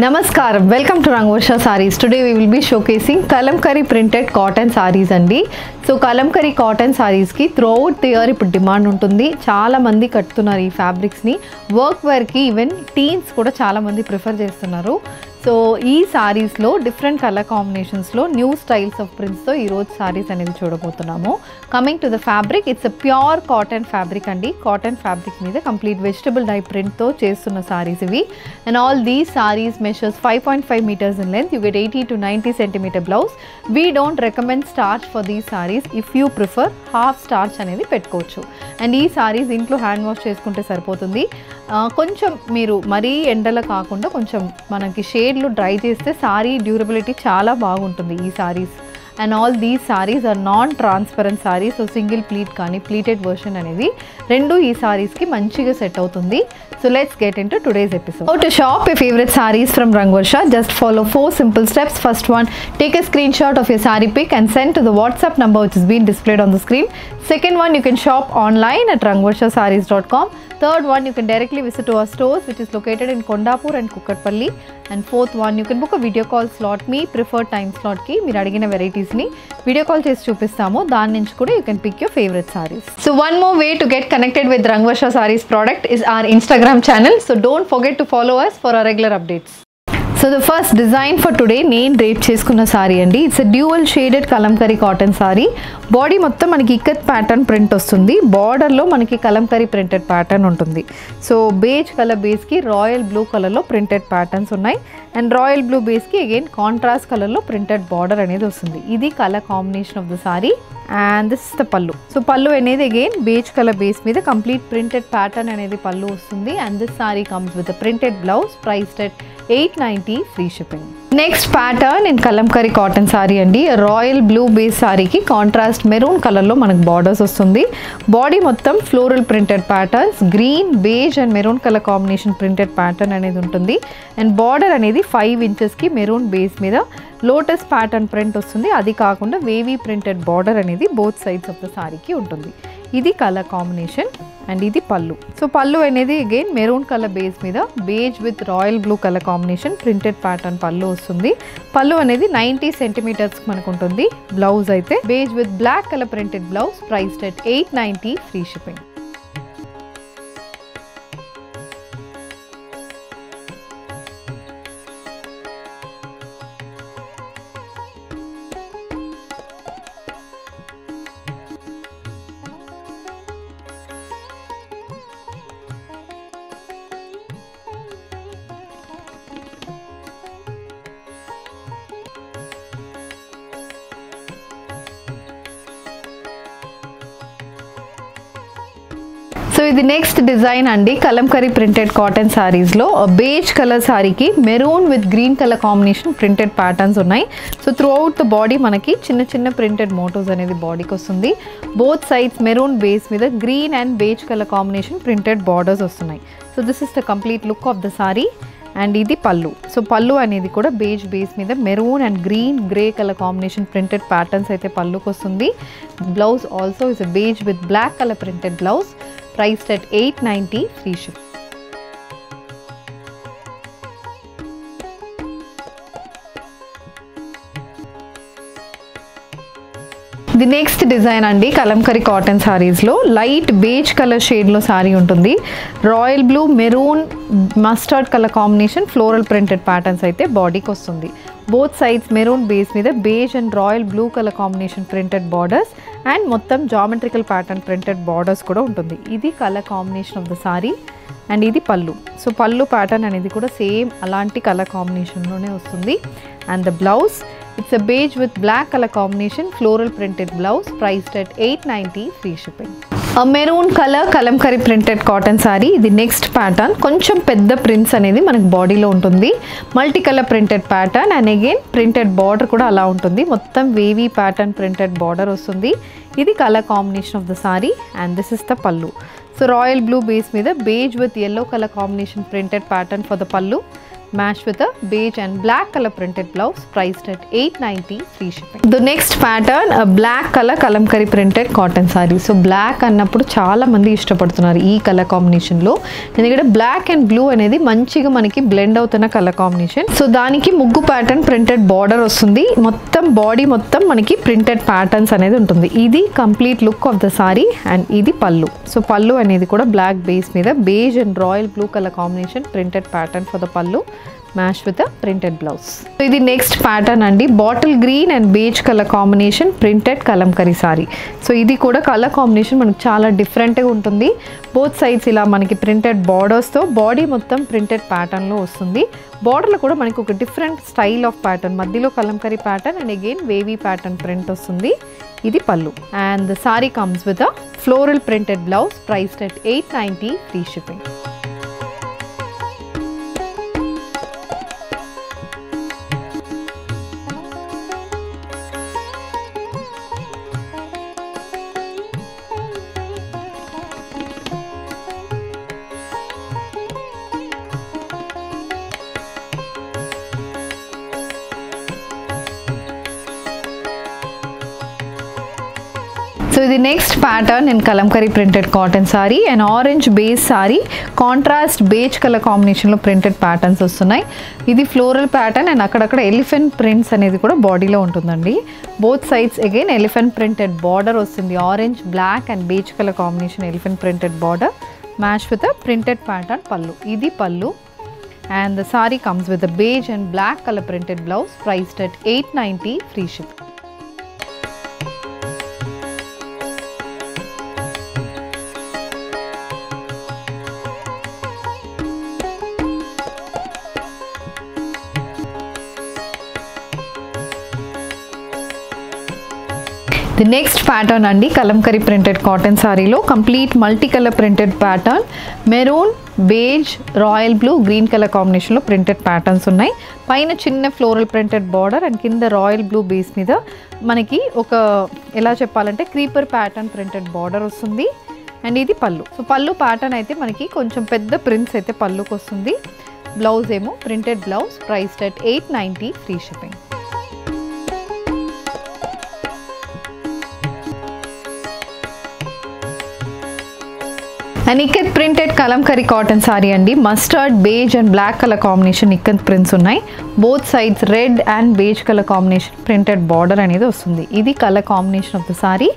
Namaskar, welcome to Rangvarsha Sarees. Today we will be showcasing kalamkari printed cotton sarees andi. So kalamkari cotton sarees ki throughout the year ఇప్పుడు demand ఉంటుంది. చాలా మంది కట్టుతున్నారు ఈ fabrics ని. Work wear కి even teens కూడా చాలా మంది ప్రిఫర్ చేస్తున్నారు. సో ఈ సారీస్ లో డిఫరెంట్ కలర్ కాంబినేషన్స్ లో న్యూ స్టైల్స్ ఆఫ్ ప్రింట్స్ తో ఈ రోజు సారీస్ అనేది చూడబోతున్నాము. Coming to the fabric, it's a pure cotton fabric అండి. కాటన్ ఫ్యాబ్రిక్ మీద కంప్లీట్ వెజిటబుల్ డై ప్రింట్ తో చేస్తున్న సారీస్ ఇవి. And all these saris measures 5.5 meters in length. You get 80 to 90 centimeter blouse. We don't recommend starch for these sarees. If you prefer half starch అనేది పెట్టుకోవచ్చు. And ఈ సారీస్ ఇంట్లో hand wash చేసుకుంటే సరిపోతుంది. కొంచెం మీరు మరీ ఎండలో కాకుండా కొంచెం మనకి షేడ్లు డ్రై చేస్తే సారీ డ్యూరబిలిటీ చాలా బాగుంటుంది ఈ saris. And all these sarees are non-transparent sarees. So single pleat కానీ pleated version అనేది రెండు ఈ sarees కి మంచిగా సెట్ అవుతుంది. So let's get into today's episode. How to shop your favorite sarees from Rangvarsha? Just follow 4 simple steps. First one, take a screenshot of your saree pic and send to the WhatsApp number which is being displayed on the screen. Second one, you can shop online at rangvarshasarees.com. Third one, you can directly visit to our stores which is located in Kondapur and Kukatpalli. And fourth one, you can book a video call slot. Me preferred time slot ki meer adigina varieties ni video call chesi chupistamu. Dani nunchi kuda you can pick your favorite sarees. So one more way to get connected with Rangvarsha Sarees product is our Instagram channel. So don't forget to follow us for our regular updates. So the first design for today నేను drape చేసుకున్న సారీ అండి. It's a dual shaded kalamkari cotton sari. Body మొత్తం మనకి ikat pattern print వస్తుంది. బార్డర్లో మనకి kalamkari printed pattern ఉంటుంది. So beige colour బేస్కి రాయల్ బ్లూ కలర్లో ప్రింటెడ్ ప్యాటర్న్స్ ఉన్నాయి. అండ్ రాయల్ బ్లూ బేస్కి అగైన్ కాంట్రాస్ట్ కలర్లో ప్రింటెడ్ బార్డర్ అనేది వస్తుంది. ఇది colour combination of the sari. And this is the pallu. So pallu అనేది అగైన్ బేజ్ కలర్ బేస్ మీద కంప్లీట్ ప్రింటెడ్ ప్యాటర్న్ అనేది పల్లు వస్తుంది. And this sari comes with printed blouse priced at 890 free shipping. Next pattern in kalamkari cotton sari అండి. Royal blue base సారీకి contrast maroon కలర్లో మనకు borders వస్తుంది. Body మొత్తం floral printed patterns, green beige and maroon colour combination printed pattern అనేది ఉంటుంది. And border అనేది 5 ఇంచెస్కి మెరూన్ బేస్ మీద లోటస్ ప్యాటర్న్ ప్రింట్ వస్తుంది. అది కాకుండా వేవీ ప్రింటెడ్ బార్డర్ అనేది బోత్ సైడ్స్ ఆఫ్ ద సారీకి ఉంటుంది. ఇది కలర్ కాంబినేషన్ అండ్ ఇది పల్లు. సో పల్లు అనేది అగైన్ మెరూన్ కలర్ బేస్ మీద beige with royal blue colour combination printed pattern పల్లు వస్తుంది. పల్లు అనేది 90 సెంటీమీటర్స్ మనకు ఉంటుంది. బ్లౌజ్ అయితే beige with black colour printed blouse priced at 890 free shipping. So ఇది నెక్స్ట్ డిజైన్ అండి. కలంకరీ ప్రింటెడ్ కాటన్ సారీస్లో బేజ్ కలర్ సారీకి maroon with green colour combination printed patterns ఉన్నాయి. So throughout the body మనకి చిన్న చిన్న ప్రింటెడ్ మోటోస్ అనేది బాడీకి వస్తుంది. బోత్ సైడ్స్ మెరూన్ బేస్ మీద green and beige colour combination printed borders వస్తున్నాయి. So this is the complete look of the sari. And ఇది పల్లు. సో పల్లు అనేది కూడా బేజ్ బేస్ మీద maroon and green grey colour combination printed patterns అయితే పల్లుకి వస్తుంది. Blouse also is a beige with black colour printed blouse priced at 890 free ship. The next design అండి kalamkari cotton సారీస్లో light beige colour షేడ్లో సారీ ఉంటుంది. Royal blue maroon mustard colour combination floral printed patterns అయితే బాడీకి వస్తుంది. బోత్ సైడ్స్ మెరూన్ బేస్ మీద beige and royal blue colour combination printed borders and మొత్తం geometrical pattern printed borders కూడా ఉంటుంది. ఇది colour combination of the sari and ఇది pallu. So పల్లు ప్యాటర్న్ అనేది కూడా సేమ్ అలాంటి కలర్ కాంబినేషన్లోనే వస్తుంది. And the blouse, it's a beige with black colour combination floral printed blouse priced at 890 free shipping. Maroon colour Kalamkari printed cotton sari. ఇది నెక్స్ట్ ప్యాటర్న్. కొంచెం పెద్ద ప్రింట్స్ అనేది మనకు బాడీలో ఉంటుంది. Multi colour printed pattern and again printed border కూడా అలా ఉంటుంది. మొత్తం వేవీ ప్యాటర్న్ ప్రింటెడ్ బార్డర్ వస్తుంది. ఇది colour combination of the sari and this is the pallu. So royal blue base మీద beige with yellow colour combination printed pattern for the పల్లు. matched with a beige and black color printed blouse, priced at $890, free shipping. The next pattern, a black color kalamkari printed cotton saree. So black annappudu chaala mandi ishtapadutunnaru ee color combination lo. Endukante black and blue anedi manchiga manaki blend avutuna color combination. So daniki muggu pattern printed border vastundi. Mottam body mottam manaki printed patterns anedi untundi. Idi complete look of the saree and idi pallu. So pallu anedi kuda black base meeda beige and royal blue color combination printed pattern for the pallu, matched with a printed blouse. So ఇది next pattern అండి, bottle green and beige colour combination printed kalamkari sorry. So ఇది కూడా colour combination మనకు చాలా డిఫరెంట్గా ఉంటుంది. Both sides ఇలా మనకి ప్రింటెడ్ బార్డర్స్తో బాడీ మొత్తం ప్రింటెడ్ ప్యాటర్న్లో వస్తుంది. బార్డర్లో కూడా మనకి ఒక డిఫరెంట్ స్టైల్ ఆఫ్ ప్యాటర్న్, మధ్యలో kalamkari pattern and again wavy pattern print వస్తుంది. ఇది పల్లు and the sari comes with a floral printed blouse, priced at $890, free shipping. So the next pattern in kalamkari printed cotton saree, an orange base saree, contrast beige color combination lo printed patterns వస్తున్నాయి. ఇది floral pattern and అక్కడక్కడ elephant prints అనేది కూడా బాడీలో ఉంటుందండి. Both sides again elephant printed border వస్తుంది. Orange, black and beige colour combination elephant printed border, match with a printed pattern pallu. ఇది పల్లు and the saree comes with a beige and black color printed blouse, priced at $890, free shipping. The next pattern andi kalamkari printed cotton saree lo complete multi color printed pattern, maroon, beige, royal blue, green color combination lo printed patterns unnai. Paina chinna floral printed border and kinda royal blue base meeda manaki oka ela cheppalante creeper pattern printed border vastundi and idi pallu. So pallu pattern aithe manaki koncham pedda prints aithe palluku vastundi. Blouse emo printed blouse, priced at $890, free shipping. And ikat printed kalamkari cotton saree andi, mustard, beige and black color combination ikat prints unnai. Both sides red and beige color combination printed border anedi vastundi. Idi color combination of the saree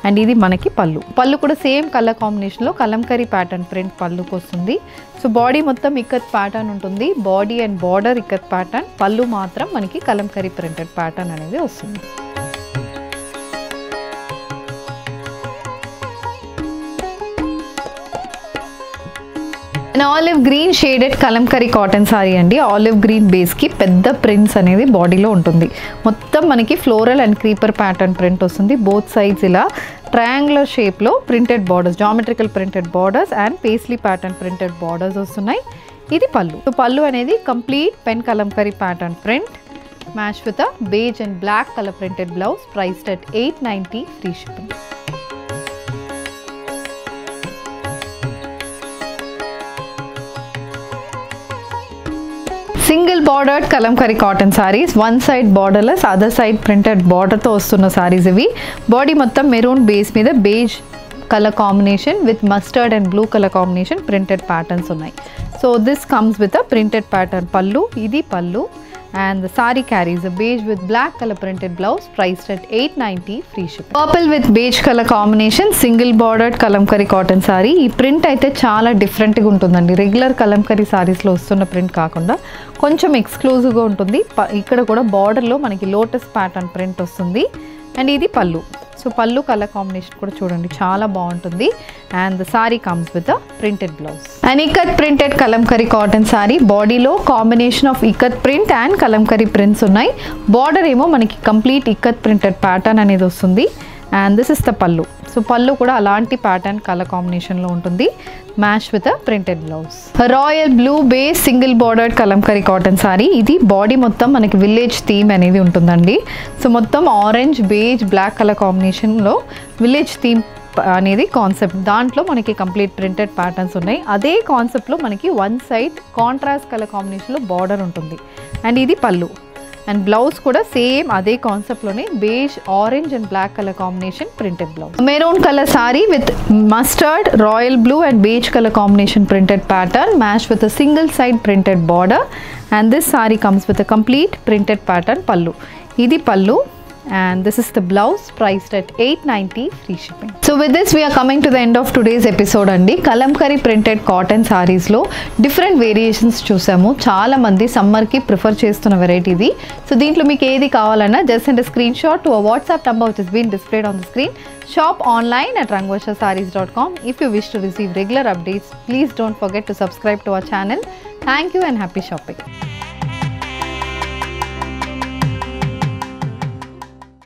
and idi manaki pallu. Pallu kuda same color combination lo kalamkari pattern print pallu ku vastundi. So body mottam ikat pattern untundi. Body and border ikat pattern, pallu matram manaki kalamkari printed pattern anedi vastundi. An olive green shaded kalamkari cotton saree andi, olive green base ki pedda prints anedi body lo untundi. Mottam manaki floral and creeper pattern print vastundi. Both sides ila triangular shape lo printed borders, geometrical printed borders and paisley pattern printed borders vastunnai. Idi pallu. So pallu anedi complete pen kalamkari pattern print, matched with a beige and black color printed blouse, priced at $890, free shipping. Single bordered kalamkari cotton sarees, one side borderless, other side printed border తో వస్తున్న sarees ఇవి. Body మొత్తం maroon base మీద beige color combination with mustard and blue color combination printed patterns ఉన్నాయి. So this comes with a printed pattern pallu, ఇది pallu and the saree carries a beige with black color printed blouse, priced at $890, free shipping. Purple with beige color combination, single bordered kalamkari cotton saree. ఈ print అయితే చాలా డిఫరెంట్గా ఉంటుందండి. Regular kalamkari సారీస్లో వస్తున్న print కాకుండా కొంచెం ఎక్స్క్లూజివ్గా ఉంటుంది. ఇక్కడ కూడా బార్డర్లో మనకి లోటస్ ప్యాటర్న్ ప్రింట్ వస్తుంది అండ్ ఇది పల్లు. సో పల్లు కలర్ కాంబినేషన్ కూడా చూడండి చాలా బాగుంటుంది and the sari comes with a printed blouse. And ikat printed kalamkari cotton sari, బాడీలో combination of ikat print and kalamkari prints ఉన్నాయి. బార్డర్ ఏమో మనకి కంప్లీట్ ఇకత్ ప్రింటెడ్ ప్యాటర్న్ అనేది వస్తుంది and this is the pallu. So pallu కూడా అలాంటి ప్యాటర్న్ కలర్ కాంబినేషన్లో ఉంటుంది, match with a printed blouse. Royal blue base single bordered kalamkari cotton sari. ఇది బాడీ మొత్తం మనకి విలేజ్ థీమ్ అనేది ఉంటుందండి. సో మొత్తం ఆరెంజ్, బేజ్, బ్లాక్ కలర్ కాంబినేషన్లో విలేజ్ థీమ్ అనేది కాన్సెప్ట్. దాంట్లో మనకి కంప్లీట్ ప్రింటెడ్ ప్యాటర్న్స్ ఉన్నాయి. అదే కాన్సెప్ట్లో మనకి వన్ సైడ్ కాంట్రాస్ట్ కలర్ కాంబినేషన్లో బార్డర్ ఉంటుంది. అండ్ ఇది పళ్ళు. అండ్ బ్లౌజ్ కూడా సేమ్ అదే కాన్సెప్ట్లోనే beige orange and black colour combination printed blouse. Maroon colour sari with mustard royal blue and beige colour combination printed pattern matched with a single side printed border, and this saree comes with a complete printed pattern pallu. Idi pallu and this is the blouse, priced at 890 free shipping. So with this we are coming to the end of today's episode andi. Kalamkari printed cotton sarees lo different variations చూసాము. చాలా మంది summer కి prefer చేస్తున్న variety ఇది. So దీంట్లో మీకు ఏది కావాలన్నా just send a screenshot to a WhatsApp number which has been displayed on the screen. Shop online at rangvarshasarees.com. If you wish to receive regular updates, please don't forget to subscribe to our channel. Thank you and happy shopping.